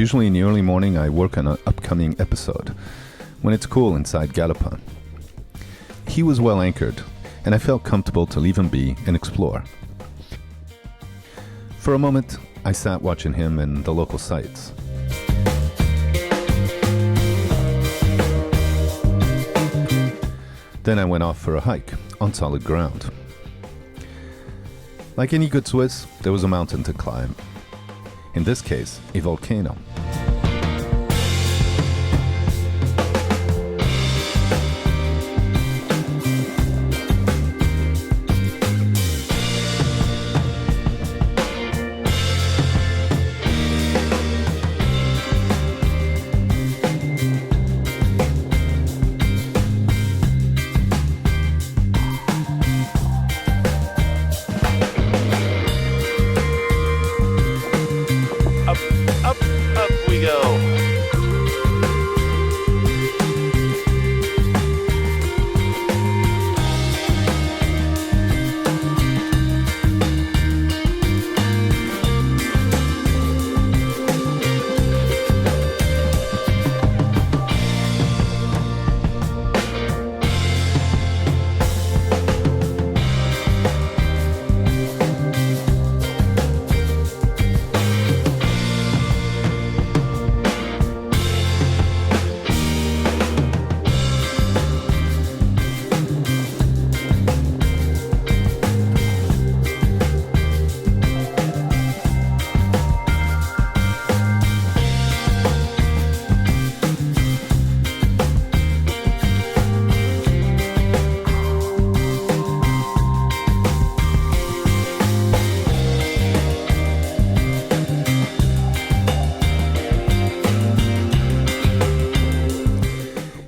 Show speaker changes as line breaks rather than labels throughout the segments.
Usually in the early morning I work on an upcoming episode, when it's cool inside Galopan. He was well anchored, and I felt comfortable to leave him be and explore. For a moment, I sat watching him and the local sights. Then I went off for a hike on solid ground. Like any good Swiss, there was a mountain to climb. In this case, a volcano.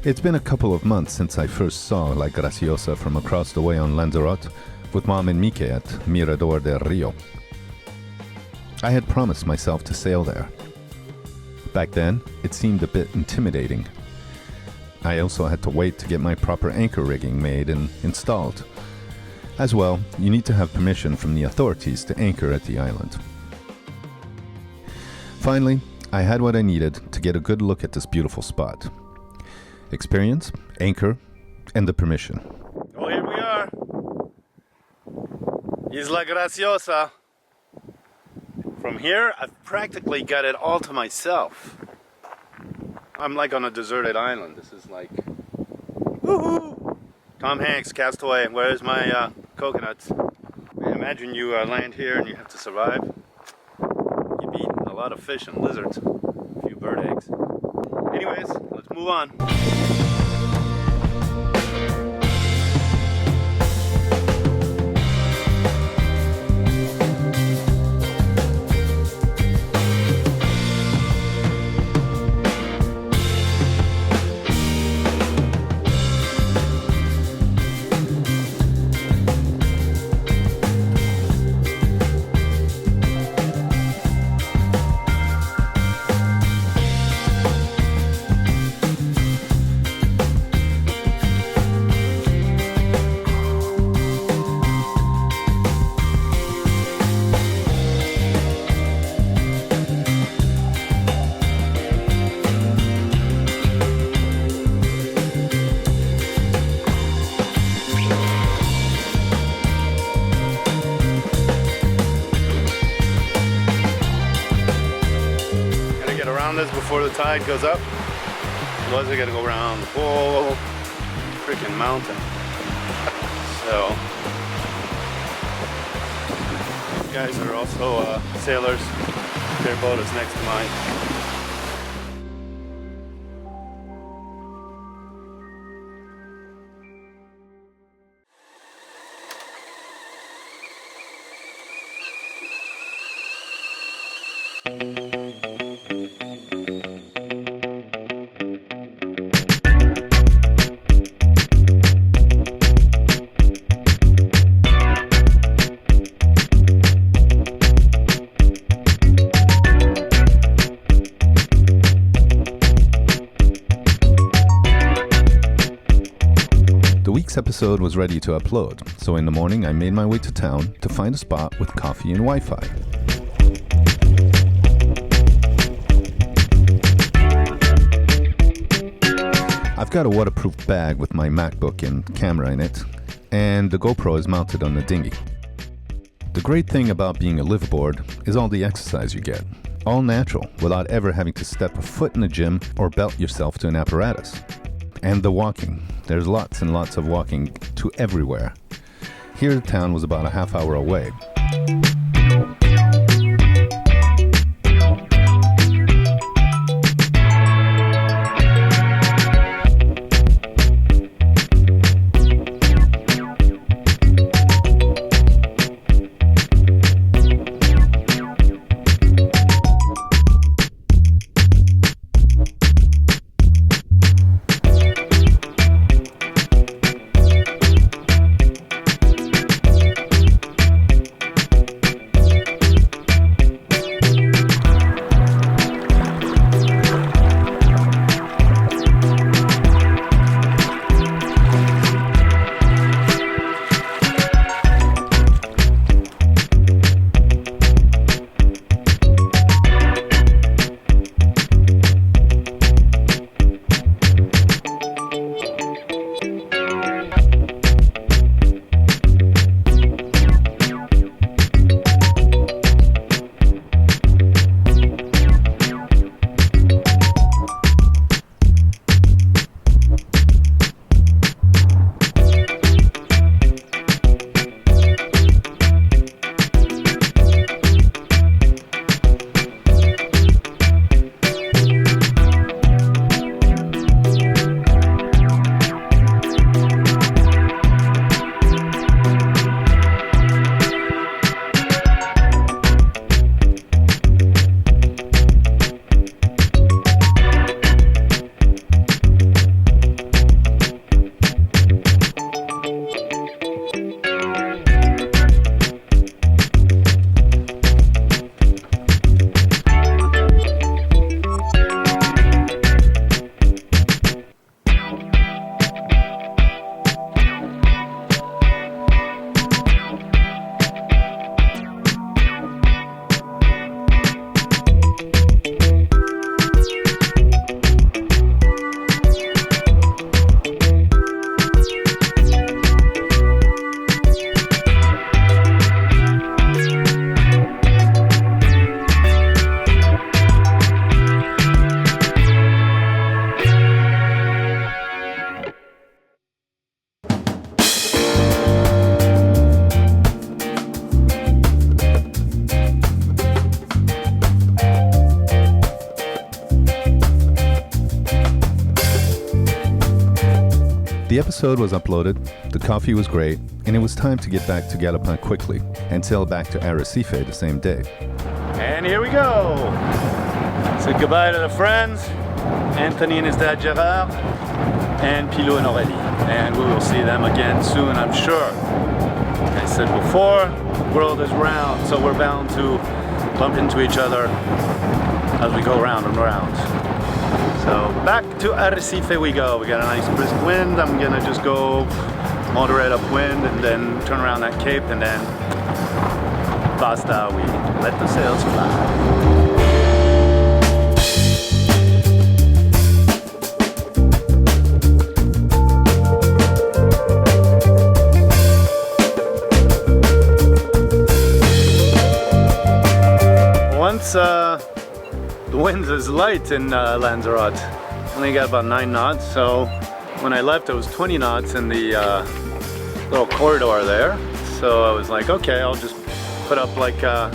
It's been a couple of months since I first saw La Graciosa from across the way on Lanzarote with Mom and Mike at Mirador del Rio. I had promised myself to sail there. Back then, it seemed a bit intimidating. I also had to wait to get my proper anchor rigging made and installed. As well, you need to have permission from the authorities to anchor at the island. Finally, I had what I needed to get a good look at this beautiful spot. Experience, anchor, and the permission.
Well, here we are. Isla Graciosa. From here, I've practically got it all to myself. I'm like on a deserted island. This is like, woohoo! Tom Hanks, Castaway. Where's my coconuts? Imagine you land here and you have to survive. You'd be eating a lot of fish and lizards, a few bird eggs. Anyways, let's move on. This before the tide goes up. Otherwise I gotta go around the whole freaking mountain. So these guys are also sailors. Their boat is next to mine.
This episode was ready to upload, so in the morning I made my way to town to find a spot with coffee and Wi-Fi. got a waterproof bag with my MacBook and camera in it, and the GoPro is mounted on the dinghy. The great thing about being a liveaboard is all the exercise you get. All natural, without ever having to step a foot in the gym or belt yourself to an apparatus. And the walking. There's lots and lots of walking to everywhere. Here the town was about a half hour away. The episode was uploaded, the coffee was great, and it was time to get back to Galopin quickly and sail back to Arrecife the same day.
And here we go. Said goodbye to the friends, Anthony and his dad Gerard, and Pilou and Aurélie. And we will see them again soon, I'm sure. I said before, the world is round, so we're bound to bump into each other as we go round and round. So back to Arrecife we go. We got a nice brisk wind. I'm gonna just go moderate upwind and then turn around that cape and then basta, we let the sails fly. Once the wind is light in Lanzarote, only got about 9 knots, so when I left it was 20 knots in the little corridor there. So I was like, okay, I'll just put up like the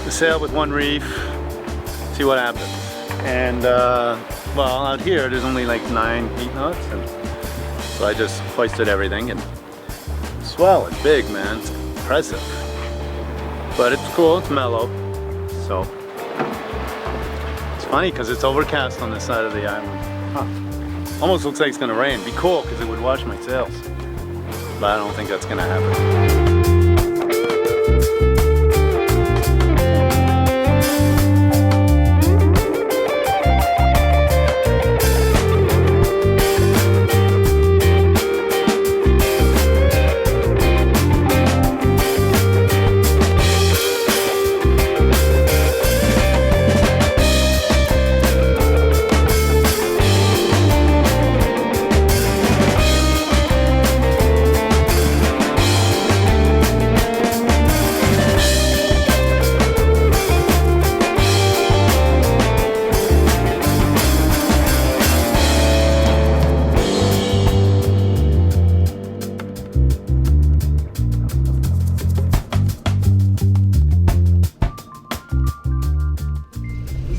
sail with one reef, see what happens. And well, out here there's only like 9 knots, and so I just hoisted everything, and swell, it's big, man, it's impressive. But it's cool, it's mellow, so it's funny because it's overcast on this side of the island. Huh. Almost looks like it's gonna rain. Be cool because it would wash my sails, but I don't think that's gonna happen.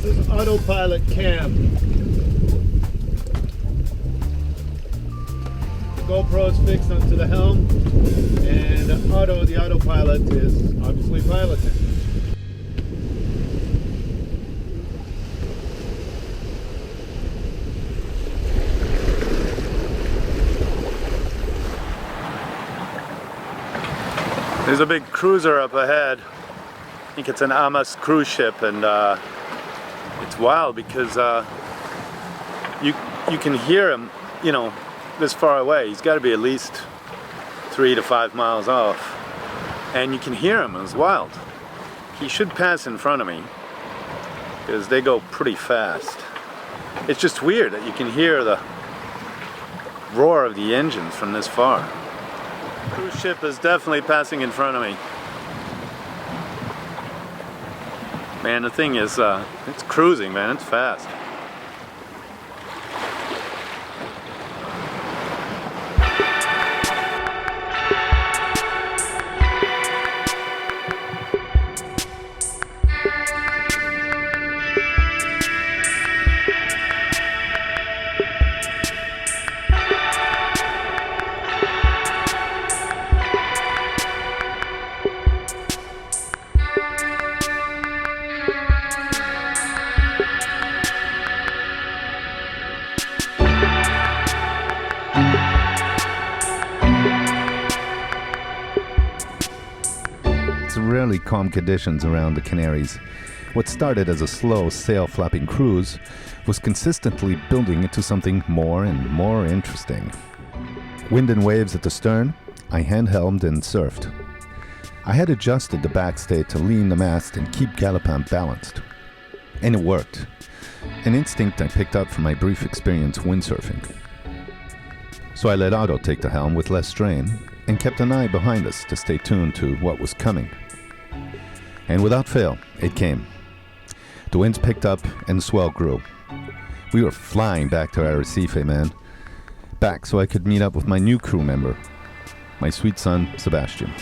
This is autopilot cam. The GoPro is fixed onto the helm, and the autopilot is obviously piloting. There's a big cruiser up ahead. I think it's an Amas cruise ship, and it's wild because you can hear him, this far away. He's got to be at least 3 to 5 miles off, and you can hear him. It's wild. He should pass in front of me because they go pretty fast. It's just weird that you can hear the roar of the engines from this far. Cruise ship is definitely passing in front of me. Man, the thing is, it's cruising, man. It's fast.
It's rarely calm conditions around the Canaries. What started as a slow sail-flapping cruise was consistently building into something more and more interesting. Wind and waves at the stern, I hand-helmed and surfed. I had adjusted the backstay to lean the mast and keep Gallipan balanced. And it worked. An instinct I picked up from my brief experience windsurfing. So I let Otto take the helm with less strain and kept an eye behind us to stay tuned to what was coming. And without fail, it came. The winds picked up and the swell grew. We were flying back to Arrecife, man. Back so I could meet up with my new crew member, my sweet son, Sebastian.